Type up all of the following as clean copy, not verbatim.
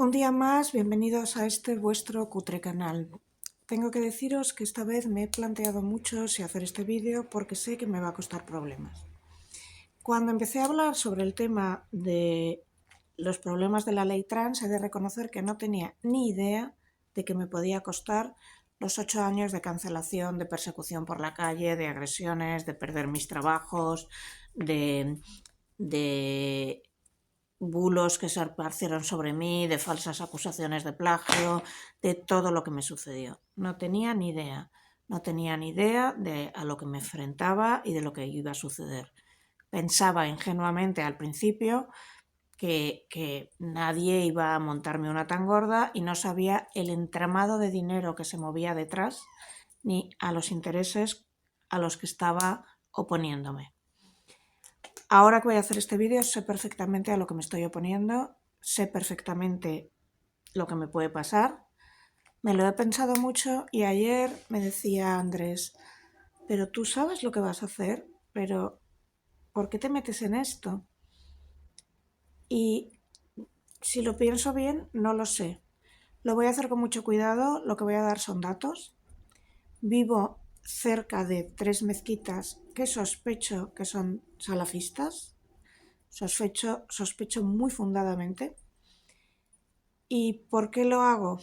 Un día más, bienvenidos a este vuestro cutre canal. Tengo que deciros que esta vez me he planteado mucho si hacer este vídeo porque sé que me va a costar problemas. Cuando empecé a hablar sobre el tema de los problemas de la ley trans, he de reconocer que no tenía ni idea de que me podía costar los 8 años de cancelación, de persecución por la calle, de agresiones, de perder mis trabajos, de bulos que se esparcieron sobre mí, de falsas acusaciones de plagio, de todo lo que me sucedió. No tenía ni idea de a lo que me enfrentaba y de lo que iba a suceder. Pensaba ingenuamente al principio que nadie iba a montarme una tan gorda y no sabía el entramado de dinero que se movía detrás ni a los intereses a los que estaba oponiéndome. Ahora que voy a hacer este vídeo sé perfectamente a lo que me estoy oponiendo, sé perfectamente lo que me puede pasar, me lo he pensado mucho y ayer me decía Andrés, pero tú sabes lo que vas a hacer, pero ¿por qué te metes en esto? Y si lo pienso bien, no lo sé. Lo voy a hacer con mucho cuidado, lo que voy a dar son datos. Vivo cerca de 3 mezquitas que sospecho que son salafistas. Sospecho muy fundadamente. ¿Y por qué lo hago?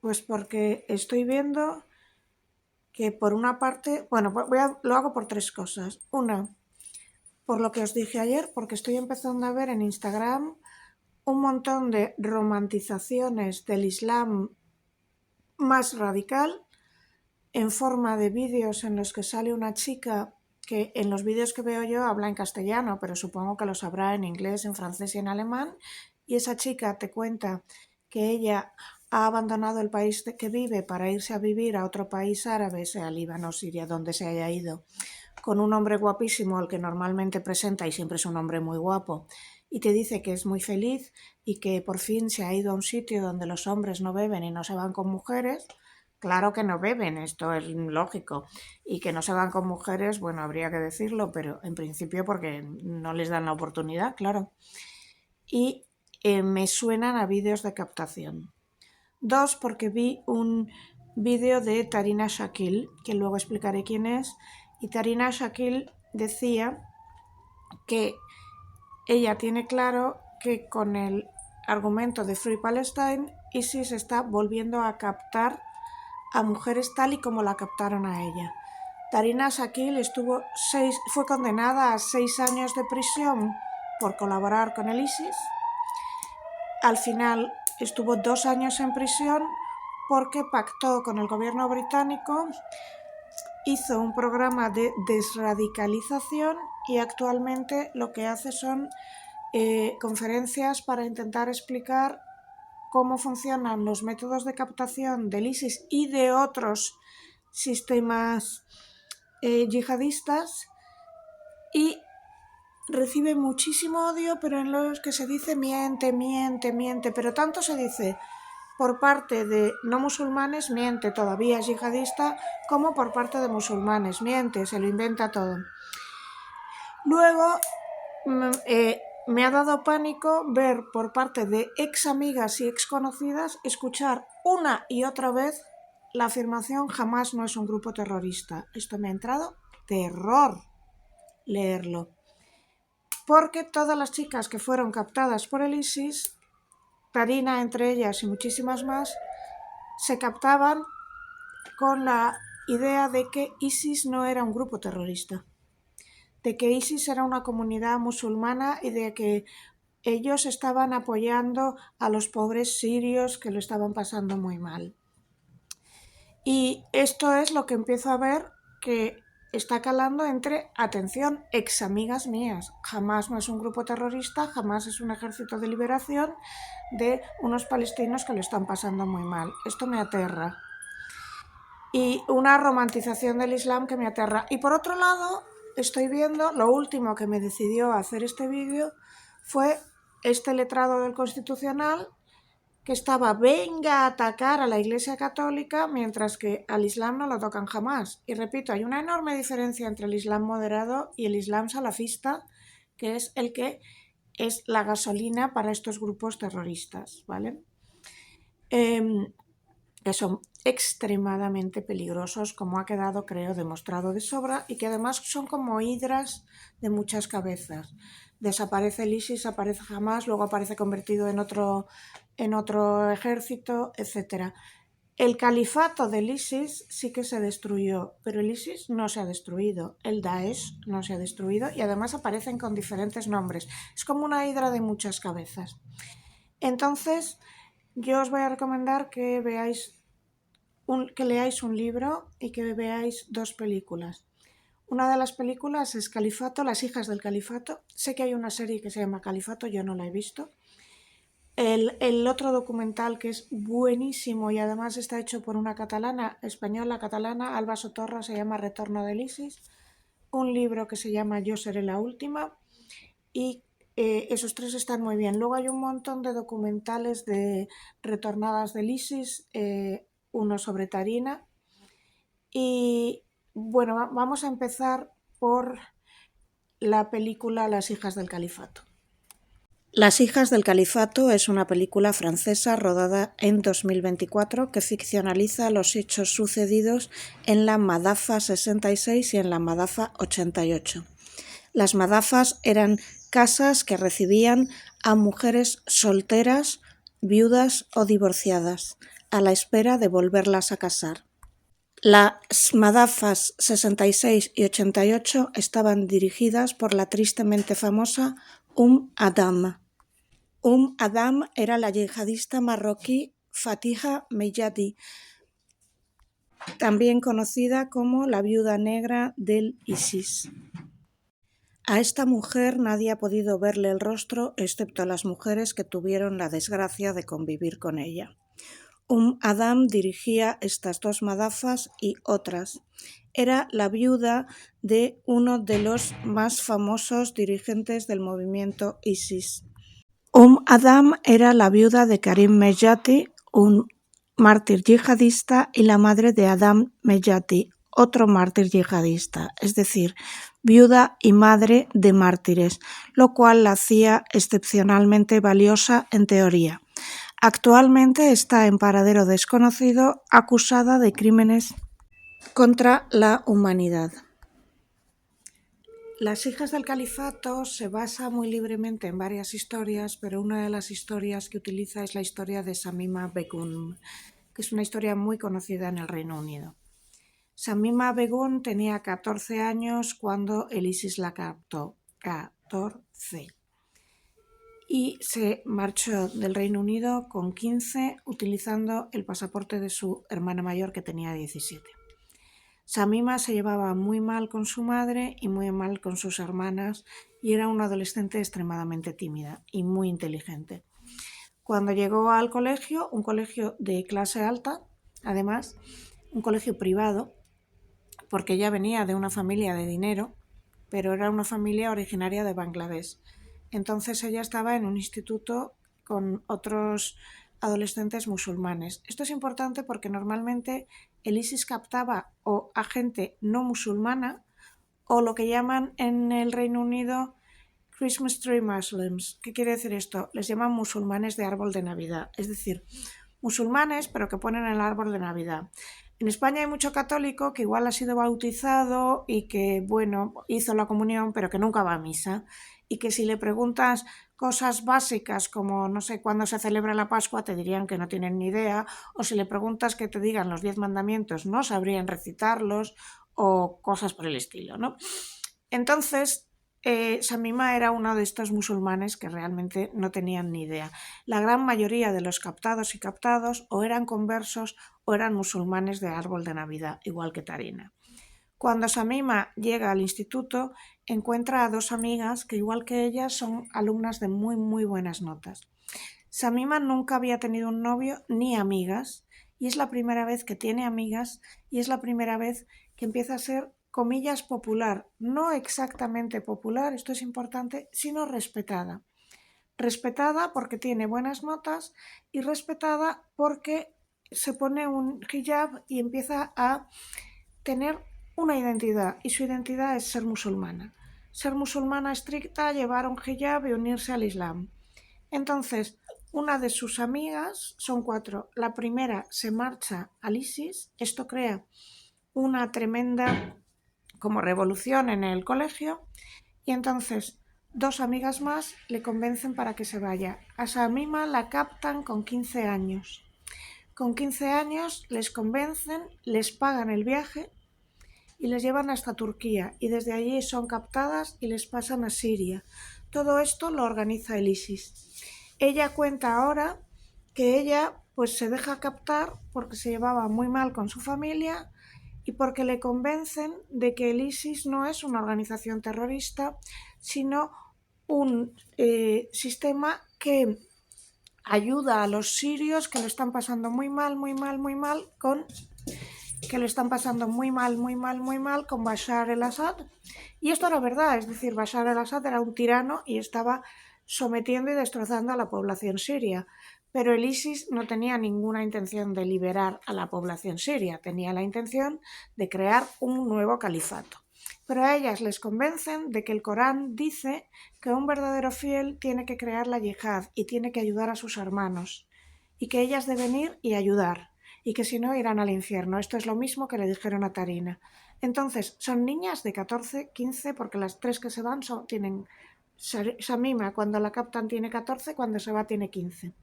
Pues porque estoy viendo que por una parte, bueno, lo hago por 3 cosas. Una, por lo que os dije ayer, porque estoy empezando a ver en Instagram un montón de romantizaciones del Islam más radical en forma de vídeos en los que sale una chica que en los vídeos que veo yo habla en castellano, pero supongo que lo sabrá en inglés, en francés y en alemán, y esa chica te cuenta que ella ha abandonado el país que vive para irse a vivir a otro país árabe, sea Líbano, Siria, donde se haya ido, con un hombre guapísimo al que normalmente presenta y siempre es un hombre muy guapo, y te dice que es muy feliz y que por fin se ha ido a un sitio donde los hombres no beben y no se van con mujeres. Claro que no beben, esto es lógico, y que no se van con mujeres, bueno, habría que decirlo, pero en principio porque no les dan la oportunidad, claro. Y me suenan a vídeos de captación. 2, porque vi un vídeo de Tarina Shakil, que luego explicaré quién es, y Tarina Shakil decía que ella tiene claro que con el argumento de Free Palestine, ISIS está volviendo a captar a mujeres tal y como la captaron a ella. Tarina Shakil fue condenada a 6 años de prisión por colaborar con el ISIS. Al final estuvo 2 años en prisión porque pactó con el gobierno británico, hizo un programa de desradicalización y actualmente lo que hace son conferencias para intentar explicar cómo funcionan los métodos de captación del ISIS y de otros sistemas yihadistas, y recibe muchísimo odio, pero en los que se dice miente, pero tanto se dice por parte de no musulmanes, miente, todavía es yihadista, como por parte de musulmanes, miente, se lo inventa todo. Luego me ha dado pánico ver por parte de ex amigas y ex conocidas escuchar una y otra vez la afirmación Hamás no es un grupo terrorista. Esto me ha entrado terror leerlo, porque todas las chicas que fueron captadas por el ISIS, Tarina entre ellas y muchísimas más, se captaban con la idea de que ISIS no era un grupo terrorista, de que ISIS era una comunidad musulmana y de que ellos estaban apoyando a los pobres sirios que lo estaban pasando muy mal. Y esto es lo que empiezo a ver que está calando entre, atención, ex amigas mías. Hamás no es un grupo terrorista, Hamás es un ejército de liberación de unos palestinos que lo están pasando muy mal. Esto me aterra. Y una romantización del Islam que me aterra. Y por otro lado, estoy viendo, lo último que me decidió a hacer este vídeo fue este letrado del Constitucional que estaba venga a atacar a la Iglesia Católica, mientras que al Islam no lo tocan jamás. Y repito, hay una enorme diferencia entre el Islam moderado y el Islam salafista, que es el que es la gasolina para estos grupos terroristas, ¿vale? que son extremadamente peligrosos, como ha quedado, creo, demostrado de sobra, y que además son como hidras de muchas cabezas. Desaparece el ISIS, aparece Hamas, luego aparece convertido en otro ejército, etc. El califato del ISIS sí que se destruyó, pero el ISIS no se ha destruido, el Daesh no se ha destruido y además aparecen con diferentes nombres. Es como una hidra de muchas cabezas. Entonces, yo os voy a recomendar que leáis un libro y que veáis dos películas. Una de las películas es Califato, Las hijas del califato. Sé que hay una serie que se llama Califato, yo no la he visto. El otro documental que es buenísimo y además está hecho por una española catalana, Alba Sotorra, se llama Retorno del ISIS. Un libro que se llama Yo seré la última. Y esos tres están muy bien. Luego hay un montón de documentales de retornadas del ISIS, uno sobre Tarina. Y bueno, vamos a empezar por la película Las hijas del califato. Las hijas del califato es una película francesa rodada en 2024 que ficcionaliza los hechos sucedidos en la Madafa 66 y en la Madafa 88. Las madafas eran casas que recibían a mujeres solteras, viudas o divorciadas, a la espera de volverlas a casar. Las madafas 66 y 88 estaban dirigidas por la tristemente famosa Adam. Adam era la yihadista marroquí Fatiha Mejadi, también conocida como la viuda negra del ISIS. A esta mujer nadie ha podido verle el rostro excepto las mujeres que tuvieron la desgracia de convivir con ella. Adam dirigía estas dos madafas y otras. Era la viuda de uno de los más famosos dirigentes del movimiento ISIS. Adam era la viuda de Karim Mejati, un mártir yihadista, y la madre de Adam Mejati, otro mártir yihadista, es decir, viuda y madre de mártires, lo cual la hacía excepcionalmente valiosa en teoría. Actualmente está en paradero desconocido, acusada de crímenes contra la humanidad. Las hijas del califato se basa muy libremente en varias historias, pero una de las historias que utiliza es la historia de Shamima Begum, que es una historia muy conocida en el Reino Unido. Shamima Begum tenía 14 años cuando el ISIS la captó, 14, y se marchó del Reino Unido con 15 utilizando el pasaporte de su hermana mayor que tenía 17. Shamima se llevaba muy mal con su madre y muy mal con sus hermanas y era una adolescente extremadamente tímida y muy inteligente. Cuando llegó al colegio, un colegio de clase alta, además, un colegio privado, porque ella venía de una familia de dinero, pero era una familia originaria de Bangladesh. Entonces ella estaba en un instituto con otros adolescentes musulmanes. Esto es importante porque normalmente el ISIS captaba o a gente no musulmana o lo que llaman en el Reino Unido Christmas Tree Muslims. ¿Qué quiere decir esto? Les llaman musulmanes de árbol de Navidad, es decir, musulmanes pero que ponen el árbol de Navidad. En España hay mucho católico que igual ha sido bautizado y que, bueno, hizo la comunión pero que nunca va a misa y que si le preguntas cosas básicas como, no sé, cuándo se celebra la Pascua, te dirían que no tienen ni idea, o si le preguntas que te digan los 10 mandamientos, no sabrían recitarlos o cosas por el estilo, ¿no? Entonces, Shamima era uno de estos musulmanes que realmente no tenían ni idea. La gran mayoría de los captados y captados o eran conversos o eran musulmanes de árbol de Navidad, igual que Tarina. Cuando Shamima llega al instituto, encuentra a dos amigas que, igual que ella, son alumnas de muy, muy buenas notas. Shamima nunca había tenido un novio ni amigas, y es la primera vez que tiene amigas y es la primera vez que empieza a ser, comillas, popular. No exactamente popular, esto es importante, sino respetada. Respetada porque tiene buenas notas y respetada porque se pone un hijab y empieza a tener una identidad, y su identidad es ser musulmana. Ser musulmana estricta, llevar un hijab y unirse al Islam. Entonces, Una de sus amigas, son 4, la primera se marcha al ISIS, esto crea una tremenda como revolución en el colegio y entonces 2 amigas más le convencen para que se vaya. A Shamima la captan con 15 años. Con 15 años les convencen, les pagan el viaje y les llevan hasta Turquía y desde allí son captadas y les pasan a Siria. Todo esto lo organiza el ISIS. Ella cuenta ahora que ella pues se deja captar porque se llevaba muy mal con su familia y porque le convencen de que el ISIS no es una organización terrorista, sino un sistema que ayuda a los sirios que lo están pasando muy mal, muy mal, muy mal con que lo están pasando muy mal, muy mal, muy mal con Bashar el-Assad. Y esto era verdad, es decir, Bashar el-Assad era un tirano y estaba sometiendo y destrozando a la población siria. Pero el ISIS no tenía ninguna intención de liberar a la población siria, tenía la intención de crear un nuevo califato. Pero a ellas les convencen de que el Corán dice que un verdadero fiel tiene que crear la yihad y tiene que ayudar a sus hermanos, y que ellas deben ir y ayudar, y que si no irán al infierno. Esto es lo mismo que le dijeron a Tarina. Entonces, son niñas de 14, 15, porque las 3 que se van tienen... Shamima, cuando la captan, tiene 14, cuando se va tiene 15.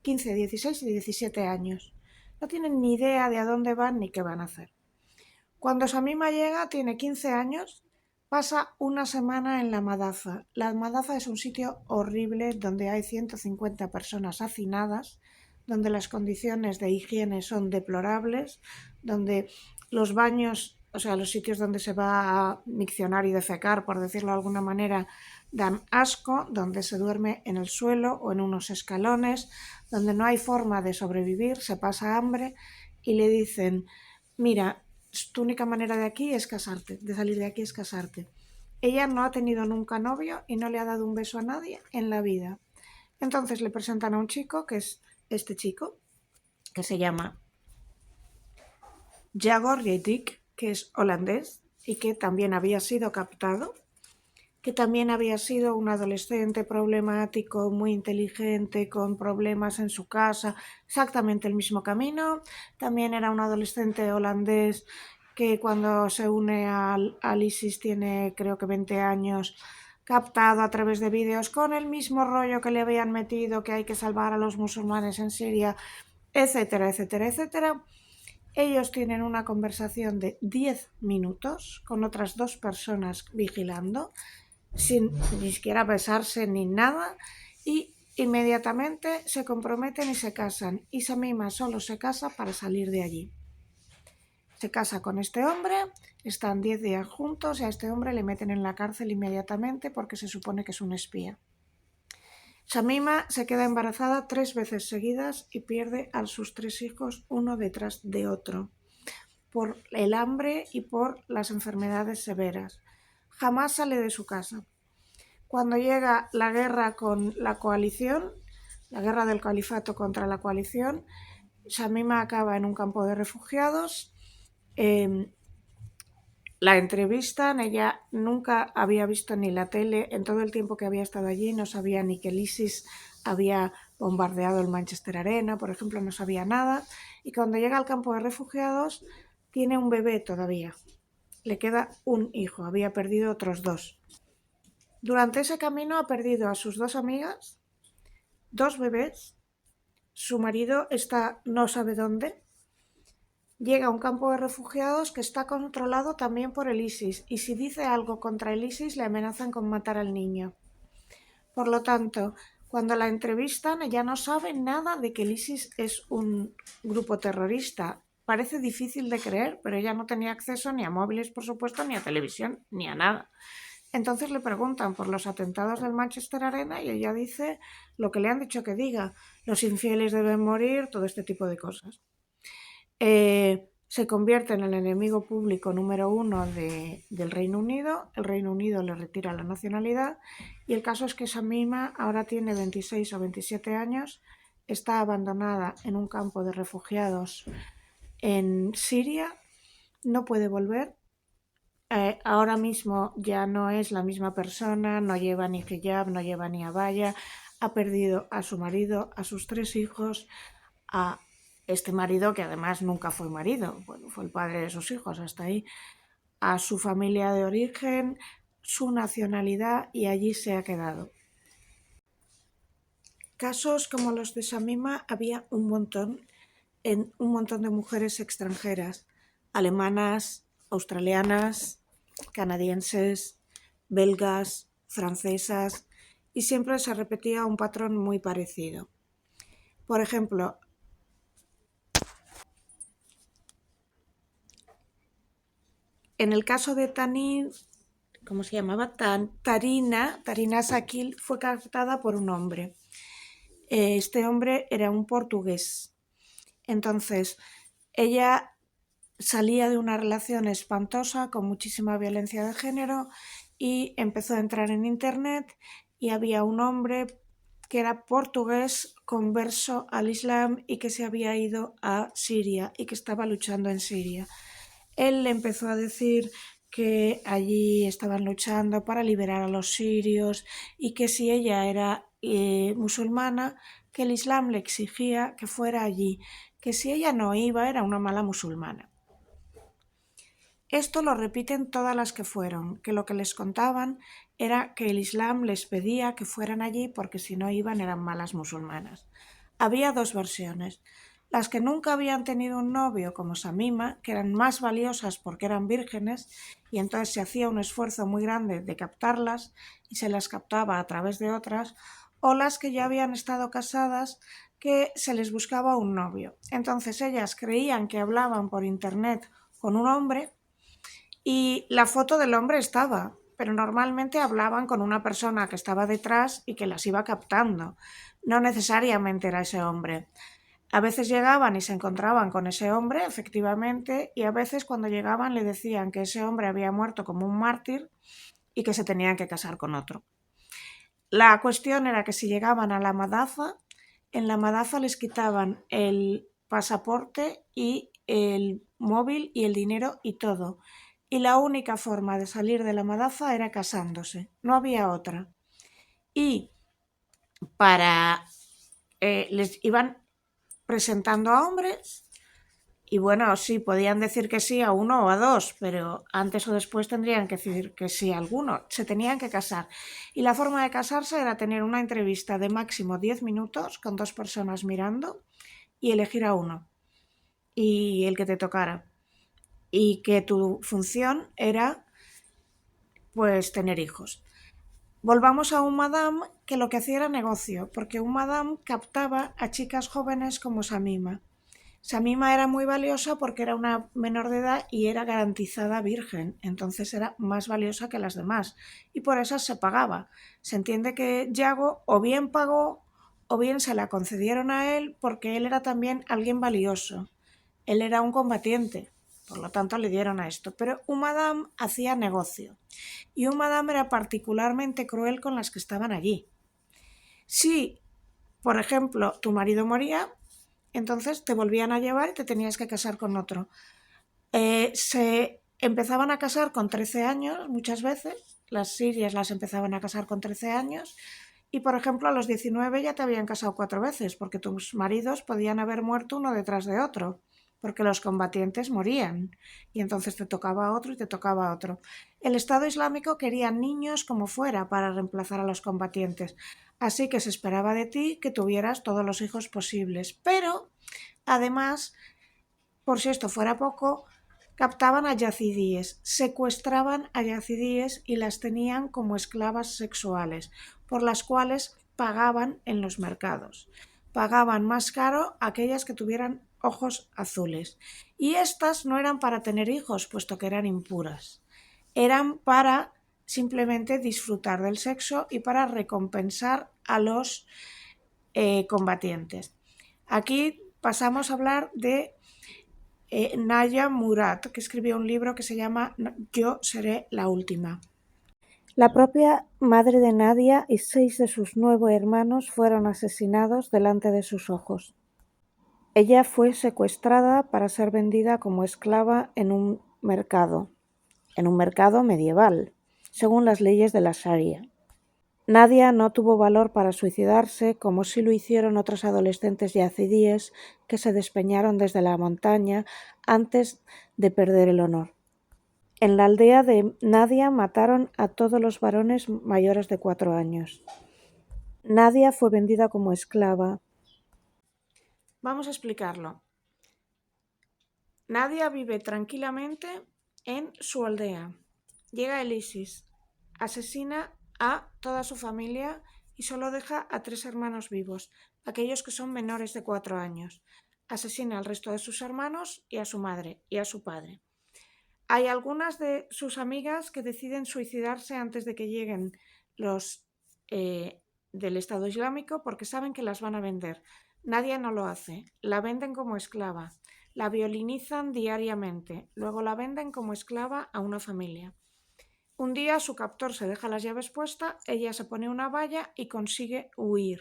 15, 16 y 17 años. No tienen ni idea de a dónde van ni qué van a hacer. Cuando Shamima llega, tiene 15 años, pasa una semana en la Madaza. La Madaza es un sitio horrible donde hay 150 personas hacinadas, donde las condiciones de higiene son deplorables, donde los baños, o sea, los sitios donde se va a miccionar y defecar, por decirlo de alguna manera, dan asco, donde se duerme en el suelo o en unos escalones, donde no hay forma de sobrevivir, se pasa hambre y le dicen, mira, tu única manera de aquí es casarte, de salir de aquí es casarte. Ella no ha tenido nunca novio y no le ha dado un beso a nadie en la vida. Entonces le presentan a un chico, que es este chico, que se llama Jagor Yedik, que es holandés y que también había sido captado, que también había sido un adolescente problemático, muy inteligente, con problemas en su casa, exactamente el mismo camino. También era un adolescente holandés que cuando se une al ISIS tiene creo que 20 años, captado a través de vídeos con el mismo rollo que le habían metido, que hay que salvar a los musulmanes en Siria, etcétera, etcétera, etcétera. Ellos tienen una conversación de 10 minutos con otras 2 personas vigilando, sin ni siquiera besarse ni nada, y inmediatamente se comprometen y se casan. Y Shamima solo se casa para salir de allí. Se casa con este hombre, están 10 días juntos y a este hombre le meten en la cárcel inmediatamente porque se supone que es un espía. Shamima se queda embarazada 3 veces seguidas y pierde a sus 3 hijos uno detrás de otro, por el hambre y por las enfermedades severas. Jamás sale de su casa. Cuando llega la guerra con la coalición, la guerra del califato contra la coalición, Shamima acaba en un campo de refugiados. La entrevistan, ella nunca había visto ni la tele, en todo el tiempo que había estado allí no sabía ni que el ISIS había bombardeado el Manchester Arena, por ejemplo, no sabía nada. Y cuando llega al campo de refugiados tiene un bebé todavía, le queda un hijo, había perdido otros 2. Durante ese camino ha perdido a sus 2 amigas, 2 bebés, su marido está no sabe dónde, llega a un campo de refugiados que está controlado también por el ISIS y si dice algo contra el ISIS le amenazan con matar al niño. Por lo tanto, cuando la entrevistan ella no sabe nada de que el ISIS es un grupo terrorista. Parece difícil de creer, pero ella no tenía acceso ni a móviles, por supuesto, ni a televisión, ni a nada. Entonces le preguntan por los atentados del Manchester Arena y ella dice lo que le han dicho que diga. Los infieles deben morir, todo este tipo de cosas. Se convierte en el enemigo público número 1 del Reino Unido. El Reino Unido le retira la nacionalidad y el caso es que Shamima ahora tiene 26 o 27 años, está abandonada en un campo de refugiados en Siria, no puede volver. Ahora mismo ya no es la misma persona, no lleva ni hijab, no lleva ni abaya, ha perdido a su marido, a sus 3 hijos, a este marido que además nunca fue marido, bueno, fue el padre de sus hijos hasta ahí, a su familia de origen, su nacionalidad y allí se ha quedado. Casos como los de Shamima había un montón de mujeres extranjeras, alemanas, australianas, canadienses, belgas, francesas, y siempre se repetía un patrón muy parecido. Por ejemplo, en el caso de ¿cómo se llamaba? Tarina Sakil fue captada por un hombre. Este hombre era un portugués. Entonces, ella salía de una relación espantosa con muchísima violencia de género y empezó a entrar en internet y había un hombre que era portugués converso al Islam y que se había ido a Siria y que estaba luchando en Siria. Él le empezó a decir que allí estaban luchando para liberar a los sirios y que si ella era musulmana, que el Islam le exigía que fuera allí, que si ella no iba era una mala musulmana. Esto lo repiten todas las que fueron, que lo que les contaban era que el Islam les pedía que fueran allí porque si no iban eran malas musulmanas. Había 2 versiones. Las que nunca habían tenido un novio, como Shamima, que eran más valiosas porque eran vírgenes, y entonces se hacía un esfuerzo muy grande de captarlas y se las captaba a través de otras, o las que ya habían estado casadas, que se les buscaba un novio. Entonces ellas creían que hablaban por internet con un hombre y la foto del hombre estaba, pero normalmente hablaban con una persona que estaba detrás y que las iba captando. No necesariamente era ese hombre. A veces llegaban y se encontraban con ese hombre, efectivamente, y a veces cuando llegaban le decían que ese hombre había muerto como un mártir y que se tenían que casar con otro. La cuestión era que si llegaban a la madafa, en la madafa les quitaban el pasaporte y el móvil y el dinero y todo. Y la única forma de salir de la madafa era casándose, no había otra. Y les iban presentando a hombres y bueno, sí, podían decir que sí a uno o a dos, pero antes o después tendrían que decir que sí a alguno, se tenían que casar. Y la forma de casarse era tener una entrevista de máximo 10 minutos con 2 personas mirando y elegir a uno y el que te tocara. Y que tu función era pues tener hijos. Volvamos a un madame que lo que hacía era negocio, porque un madame captaba a chicas jóvenes como Shamima. Shamima era muy valiosa porque era una menor de edad y era garantizada virgen, entonces era más valiosa que las demás y por eso se pagaba. Se entiende que Yago o bien pagó o bien se la concedieron a él porque él era también alguien valioso. Él era un combatiente, por lo tanto le dieron a esto. Pero un madame hacía negocio y un madame era particularmente cruel con las que estaban allí. Si, por ejemplo, tu marido moría, entonces te volvían a llevar y te tenías que casar con otro. Se empezaban a casar con 13 años muchas veces, las sirias las empezaban a casar con 13 años y por ejemplo a los 19 ya te habían casado 4 veces porque tus maridos podían haber muerto uno detrás de otro porque los combatientes morían y entonces te tocaba otro y te tocaba otro. El Estado Islámico quería niños como fuera para reemplazar a los combatientes, así que se esperaba de ti que tuvieras todos los hijos posibles, pero además, por si esto fuera poco, captaban a yazidíes, secuestraban a yazidíes y las tenían como esclavas sexuales, por las cuales pagaban en los mercados. Pagaban más caro aquellas que tuvieran ojos azules. Y estas no eran para tener hijos, puesto que eran impuras. Eran para simplemente disfrutar del sexo y para recompensar a los combatientes. Aquí pasamos a hablar de Nadia Murad, que escribió un libro que se llama Yo seré la última. La propia madre de Nadia y 6 de sus 9 hermanos fueron asesinados delante de sus ojos. Ella fue secuestrada para ser vendida como esclava en un mercado medieval, según las leyes de la Sharia. Nadia no tuvo valor para suicidarse, como sí lo hicieron otros adolescentes yazidíes que se despeñaron desde la montaña antes de perder el honor. En la aldea de Nadia mataron a todos los varones mayores de 4 años. Nadia fue vendida como esclava. Vamos a explicarlo. Nadia vive tranquilamente en su aldea. Llega el ISIS, asesina a toda su familia y solo deja a 3 hermanos vivos, aquellos que son menores de 4 años. Asesina al resto de sus hermanos y a su madre y a su padre. Hay algunas de sus amigas que deciden suicidarse antes de que lleguen los del Estado Islámico porque saben que las van a vender. Nadie no lo hace. La venden como esclava. La violinizan diariamente. Luego la venden como esclava a una familia. Un día su captor se deja las llaves puestas, ella se pone una valla y consigue huir.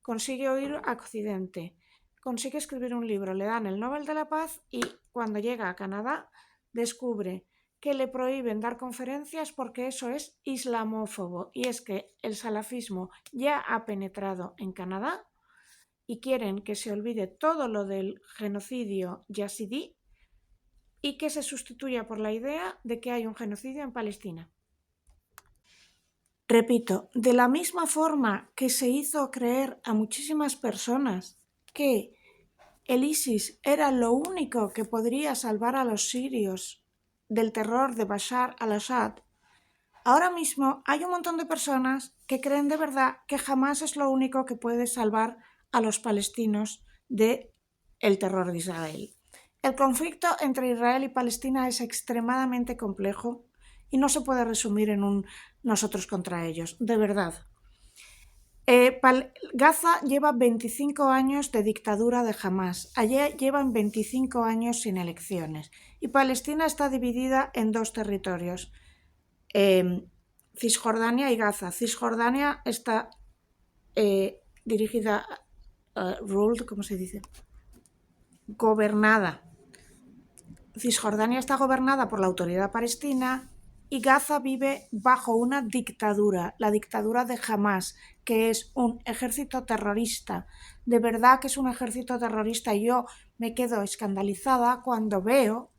Consigue huir a Occidente. Consigue escribir un libro. Le dan el Nobel de la Paz y cuando llega a Canadá descubre que le prohíben dar conferencias porque eso es islamófobo. Y es que el salafismo ya ha penetrado en Canadá y quieren que se olvide todo lo del genocidio yazidí y que se sustituya por la idea de que hay un genocidio en Palestina. Repito, de la misma forma que se hizo creer a muchísimas personas que el ISIS era lo único que podría salvar a los sirios del terror de Bashar al-Assad, ahora mismo hay un montón de personas que creen de verdad que Hamás es lo único que puede salvar a los palestinos del terror de Israel. El conflicto entre Israel y Palestina es extremadamente complejo y no se puede resumir en un nosotros contra ellos, de verdad. Gaza lleva 25 años de dictadura de Hamás, allí llevan 25 años sin elecciones y Palestina está dividida en 2 territorios, Cisjordania y Gaza. Cisjordania está dirigida, ruled, ¿cómo se dice? Gobernada. Cisjordania está gobernada por la autoridad palestina y Gaza vive bajo una dictadura, la dictadura de Hamás, que es un ejército terrorista. De verdad que es un ejército terrorista y yo me quedo escandalizada cuando veo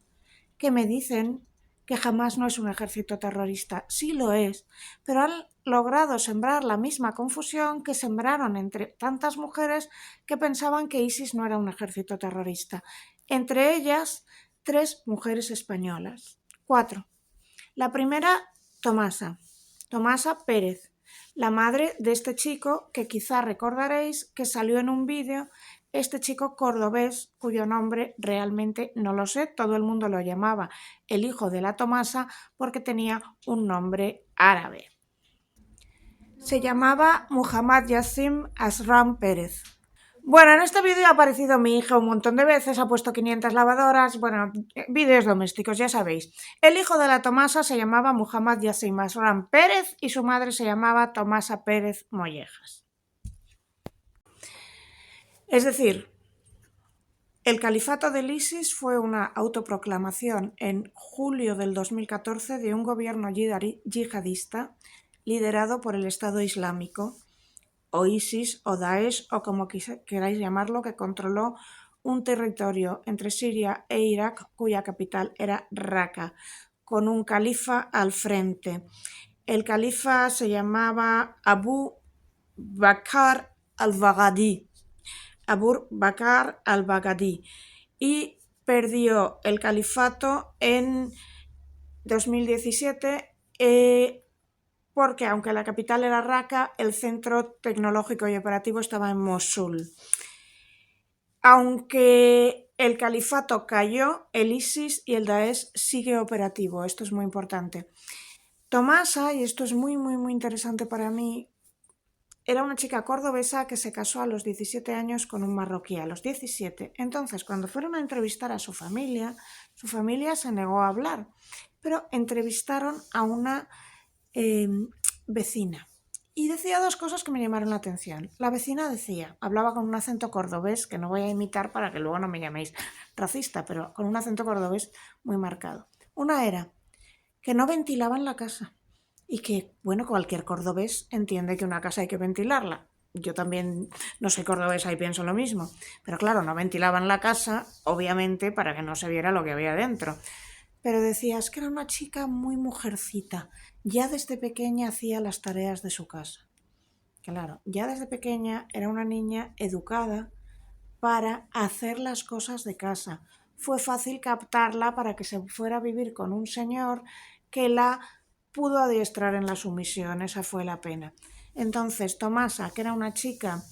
que me dicen que Hamás no es un ejército terrorista. Sí lo es, pero han logrado sembrar la misma confusión que sembraron entre tantas mujeres que pensaban que ISIS no era un ejército terrorista. Entre ellas, 3 mujeres españolas. 4. La primera, Tomasa Pérez, la madre de este chico que quizá recordaréis que salió en un vídeo, este chico cordobés cuyo nombre realmente no lo sé, todo el mundo lo llamaba el hijo de la Tomasa porque tenía un nombre árabe. Se llamaba Muhammad Yassim Asram Pérez. Bueno, en este vídeo ha aparecido mi hija un montón de veces, ha puesto 500 lavadoras, bueno, vídeos domésticos, ya sabéis. El hijo de la Tomasa se llamaba Muhammad Yassim Asram Pérez y su madre se llamaba Tomasa Pérez Mollejas. Es decir, el califato del ISIS fue una autoproclamación en julio del 2014 de un gobierno yihadista liderado por el Estado Islámico, o ISIS, o Daesh, o como queráis llamarlo, que controló un territorio entre Siria e Irak, cuya capital era Raqqa, con un califa al frente. El califa se llamaba Abu Bakr al-Baghdadi. Y perdió el califato en 2017 porque aunque la capital era Raqqa, el centro tecnológico y operativo estaba en Mosul. Aunque el califato cayó, el ISIS y el Daesh sigue operativo, esto es muy importante. Tomasa, y esto es muy interesante para mí, era una chica cordobesa que se casó a los 17 años con un marroquí, a los 17. Entonces, cuando fueron a entrevistar a su familia se negó a hablar, pero entrevistaron a una vecina. Y decía 2 cosas que me llamaron la atención. La vecina hablaba con un acento cordobés, que no voy a imitar para que luego no me llaméis racista, pero con un acento cordobés muy marcado. Una era que no ventilaban la casa. y que, bueno, cualquier cordobés entiende que una casa hay que ventilarla. Yo también no soy cordobesa y pienso lo mismo, pero claro, no ventilaban la casa, obviamente, para que no se viera lo que había dentro. Pero decías que era una chica muy mujercita, ya desde pequeña hacía las tareas de su casa. Claro, ya desde pequeña era una niña educada para hacer las cosas de casa. Fue fácil captarla para que se fuera a vivir con un señor que la pudo adiestrar en la sumisión, esa fue la pena. Entonces Tomasa, que era una chica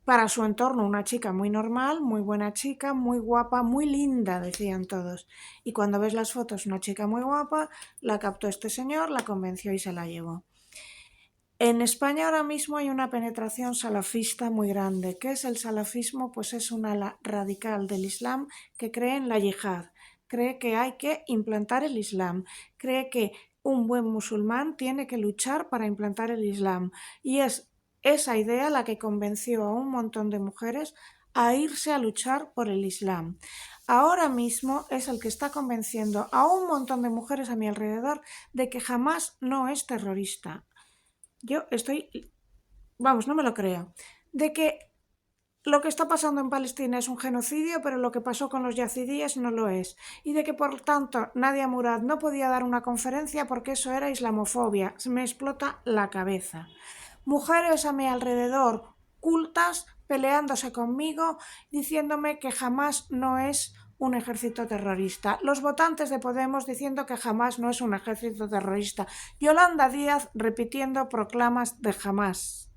para su entorno, una chica muy normal, muy buena chica, muy guapa, muy linda, decían todos. Y cuando ves las fotos, una chica muy guapa, la captó este señor, la convenció y se la llevó. En España ahora mismo hay una penetración salafista muy grande. ¿Qué es el salafismo? Pues es un ala radical del Islam que cree en la yihad, cree que hay que implantar el Islam, cree que un buen musulmán tiene que luchar para implantar el Islam. Y es esa idea la que convenció a un montón de mujeres a irse a luchar por el Islam. Ahora mismo es el que está convenciendo a un montón de mujeres a mi alrededor de que jamás no es terrorista. Yo estoy, vamos, no me lo creo, de que lo que está pasando en Palestina es un genocidio, pero lo que pasó con los yazidíes no lo es. Y de que, por tanto, Nadia Murad no podía dar una conferencia porque eso era islamofobia. Se me explota la cabeza. Mujeres a mi alrededor, cultas, peleándose conmigo, diciéndome que jamás no es un ejército terrorista. Los votantes de Podemos diciendo que jamás no es un ejército terrorista. Yolanda Díaz repitiendo proclamas de jamás.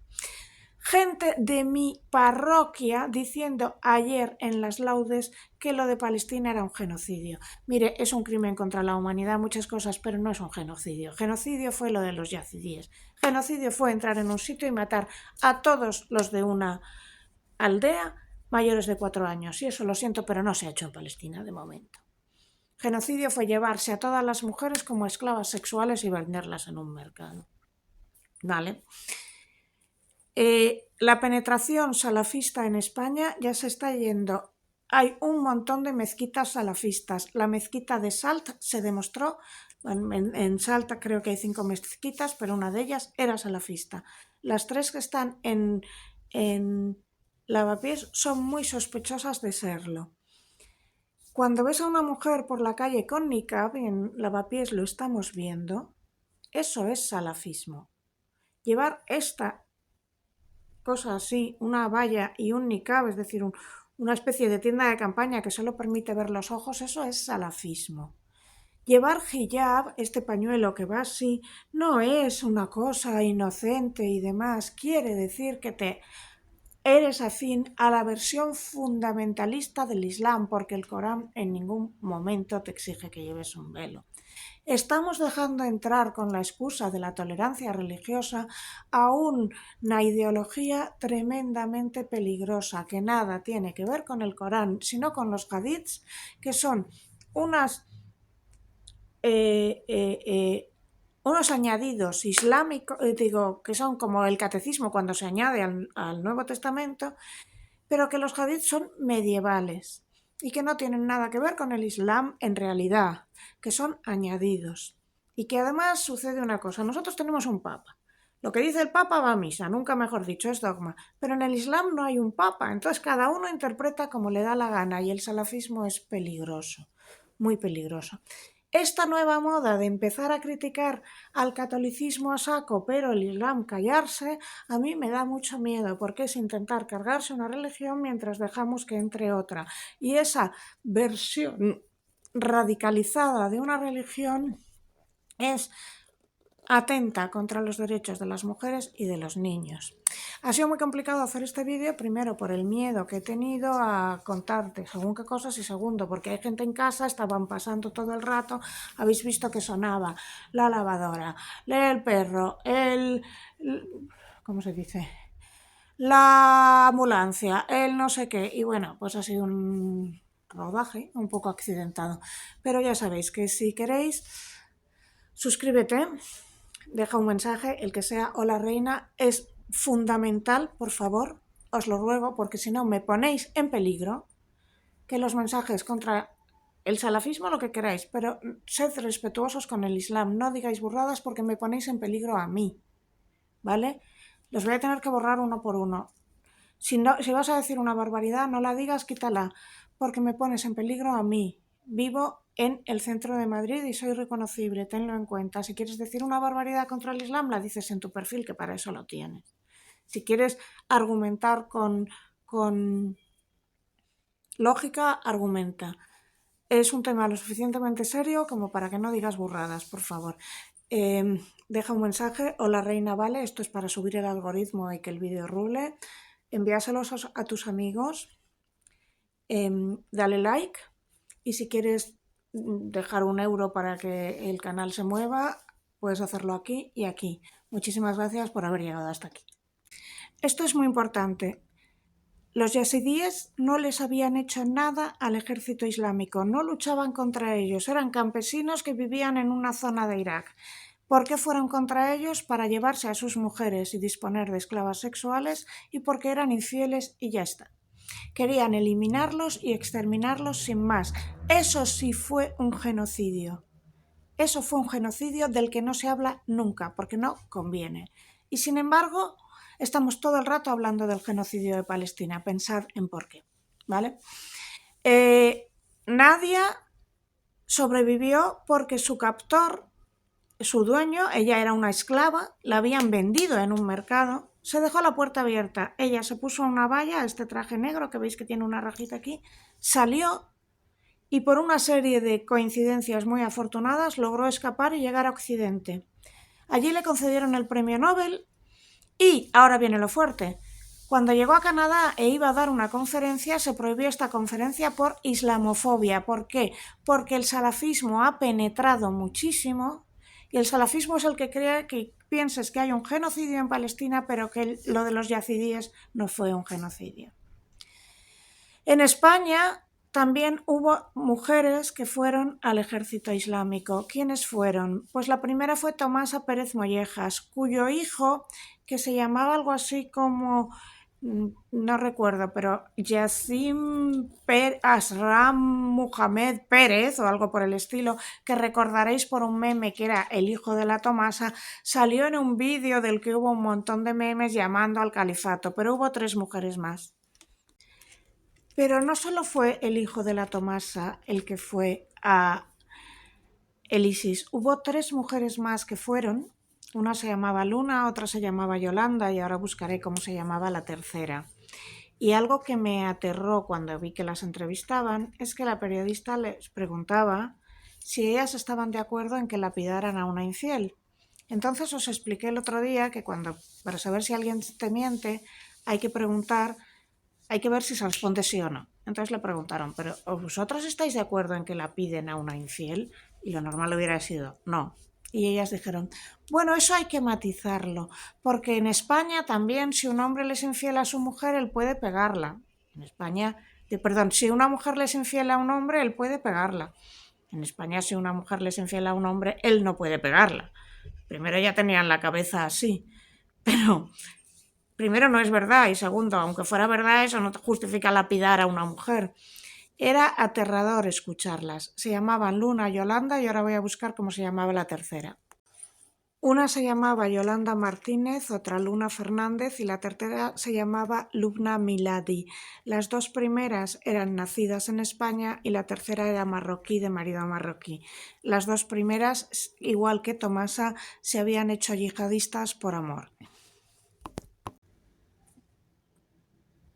Gente de mi parroquia diciendo ayer en las laudes que lo de Palestina era un genocidio. Mire, es un crimen contra la humanidad, muchas cosas, pero no es un genocidio. Genocidio fue lo de los yazidíes. Genocidio fue entrar en un sitio y matar a todos los de una aldea mayores de 4 años. Y eso lo siento, pero no se ha hecho en Palestina de momento. Genocidio fue llevarse a todas las mujeres como esclavas sexuales y venderlas en un mercado. ¿Vale? La penetración salafista en España ya se está yendo. Hay un montón de mezquitas salafistas. La mezquita de Salt se demostró, en Salta creo que hay 5 mezquitas, pero una de ellas era salafista. Las 3 que están en Lavapiés son muy sospechosas de serlo. Cuando ves a una mujer por la calle con niqab, y en Lavapiés lo estamos viendo, eso es salafismo. Llevar esta cosa así, una valla y un niqab, es decir, una especie de tienda de campaña que solo permite ver los ojos, eso es salafismo. Llevar hijab, este pañuelo que va así, no es una cosa inocente y demás, quiere decir que eres afín a la versión fundamentalista del Islam, porque el Corán en ningún momento te exige que lleves un velo. Estamos dejando entrar con la excusa de la tolerancia religiosa a una ideología tremendamente peligrosa que nada tiene que ver con el Corán, sino con los hadiths, que son unos añadidos islámicos, que son como el catecismo cuando se añade al Nuevo Testamento, pero que los hadiths son medievales y que no tienen nada que ver con el Islam en realidad, que son añadidos. Y que además sucede una cosa, nosotros tenemos un papa. Lo que dice el papa va a misa, nunca mejor dicho, es dogma. Pero en el Islam no hay un papa, entonces cada uno interpreta como le da la gana y el salafismo es peligroso, muy peligroso. Esta nueva moda de empezar a criticar al catolicismo a saco, pero el Islam callarse, a mí me da mucho miedo, porque es intentar cargarse una religión mientras dejamos que entre otra. Y esa versión radicalizada de una religión es atenta contra los derechos de las mujeres y de los niños. Ha sido muy complicado hacer este vídeo, primero por el miedo que he tenido a contarte según qué cosas y segundo porque hay gente en casa, estaban pasando todo el rato, habéis visto que sonaba la lavadora, el perro, ¿cómo se dice? La ambulancia, el no sé qué, y bueno, pues ha sido un rodaje un poco accidentado, pero ya sabéis que si queréis, suscríbete, deja un mensaje, el que sea hola reina, es fundamental, por favor, os lo ruego, porque si no me ponéis en peligro, que los mensajes contra el salafismo lo que queráis, pero sed respetuosos con el Islam, no digáis burradas porque me ponéis en peligro a mí, ¿vale? Los voy a tener que borrar uno por uno. Si vas a decir una barbaridad, no la digas, quítala, porque me pones en peligro a mí. Vivo en el centro de Madrid y soy reconocible, tenlo en cuenta. Si quieres decir una barbaridad contra el Islam, la dices en tu perfil, que para eso lo tienes. Si quieres argumentar con lógica, argumenta. Es un tema lo suficientemente serio como para que no digas burradas, por favor. Deja un mensaje: hola reina, vale, esto es para subir el algoritmo y que el vídeo rule. Envíaselos a tus amigos, dale like, y si quieres dejar 1 euro para que el canal se mueva, puedes hacerlo aquí y aquí. Muchísimas gracias por haber llegado hasta aquí. Esto es muy importante. Los yazidíes no les habían hecho nada al ejército islámico, no luchaban contra ellos, eran campesinos que vivían en una zona de Irak. ¿Por qué fueron contra ellos? Para llevarse a sus mujeres y disponer de esclavas sexuales, y porque eran infieles y ya está. Querían eliminarlos y exterminarlos sin más. Eso sí fue un genocidio. Eso fue un genocidio del que no se habla nunca, porque no conviene. Y sin embargo, estamos todo el rato hablando del genocidio de Palestina. Pensad en por qué, ¿vale? Nadia sobrevivió porque su captor, su dueño, ella era una esclava, la habían vendido en un mercado, se dejó la puerta abierta, ella se puso una valla, este traje negro que veis que tiene una rajita aquí, salió y por una serie de coincidencias muy afortunadas logró escapar y llegar a Occidente. Allí le concedieron el premio Nobel y, ahora viene lo fuerte, cuando llegó a Canadá e iba a dar una conferencia, se prohibió esta conferencia por islamofobia. ¿Por qué? Porque el salafismo ha penetrado muchísimo y el salafismo es el que cree que pienses que hay un genocidio en Palestina, pero que lo de los yazidíes no fue un genocidio. En España también hubo mujeres que fueron al ejército islámico. ¿Quiénes fueron? Pues la primera fue Tomasa Pérez Mollejas, cuyo hijo, que se llamaba algo así como, no recuerdo, pero Yassim Asram Muhammad Pérez o algo por el estilo, que recordaréis por un meme que era el hijo de la Tomasa, salió en un vídeo del que hubo un montón de memes llamando al califato, pero hubo 3 mujeres más. Pero no solo fue el hijo de la Tomasa el que fue a el ISIS, hubo 3 mujeres más que fueron. Una se llamaba Luna, otra se llamaba Yolanda y ahora buscaré cómo se llamaba la tercera. Y algo que me aterró cuando vi que las entrevistaban es que la periodista les preguntaba si ellas estaban de acuerdo en que lapidaran a una infiel. Entonces os expliqué el otro día que para saber si alguien te miente hay que preguntar, hay que ver si se responde sí o no. Entonces le preguntaron, ¿pero vosotros estáis de acuerdo en que la piden a una infiel? Y lo normal hubiera sido no. Y ellas dijeron, bueno, eso hay que matizarlo, porque en España también si un hombre le es infiel a su mujer, él puede pegarla. En España, si una mujer le es infiel a un hombre, él puede pegarla. En España, si una mujer le es infiel a un hombre, él no puede pegarla. Primero ya tenían la cabeza así, pero primero no es verdad y segundo, aunque fuera verdad, eso no justifica lapidar a una mujer. Era aterrador escucharlas. Se llamaban Luna, Yolanda y ahora voy a buscar cómo se llamaba la tercera. Una se llamaba Yolanda Martínez, otra Luna Fernández y la tercera se llamaba Lubna Miladi. Las 2 primeras eran nacidas en España y la tercera era marroquí, de marido marroquí. Las 2 primeras, igual que Tomasa, se habían hecho yihadistas por amor.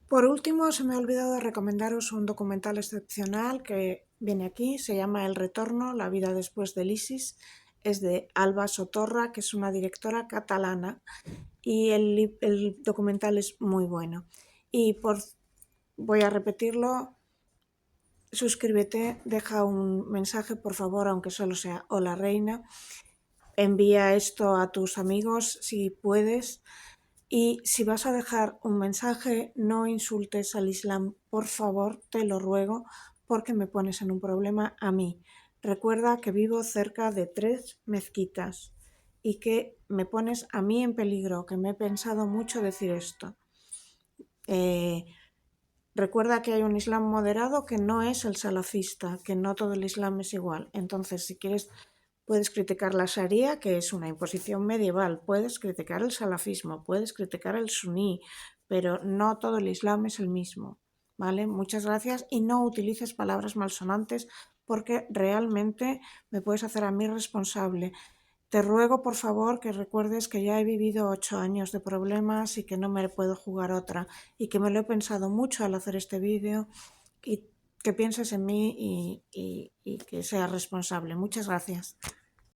Por último, se me ha olvidado de recomendaros un documental excepcional que viene aquí, se llama El Retorno, la vida después del ISIS, es de Alba Sotorra, que es una directora catalana, y el documental es muy bueno. Y voy a repetirlo, suscríbete, deja un mensaje, por favor, aunque solo sea hola reina, envía esto a tus amigos si puedes. Y si vas a dejar un mensaje, no insultes al Islam, por favor, te lo ruego, porque me pones en un problema a mí. Recuerda que vivo cerca de 3 mezquitas y que me pones a mí en peligro, que me he pensado mucho decir esto. Recuerda que hay un Islam moderado que no es el salafista, que no todo el Islam es igual. Entonces, si quieres, puedes criticar la Sharia, que es una imposición medieval, puedes criticar el salafismo, puedes criticar el suní, pero no todo el Islam es el mismo. ¿Vale? Muchas gracias y no utilices palabras malsonantes porque realmente me puedes hacer a mí responsable. Te ruego, por favor, que recuerdes que ya he vivido 8 años de problemas y que no me puedo jugar otra y que me lo he pensado mucho al hacer este vídeo y que pienses en mí y que seas responsable. Muchas gracias.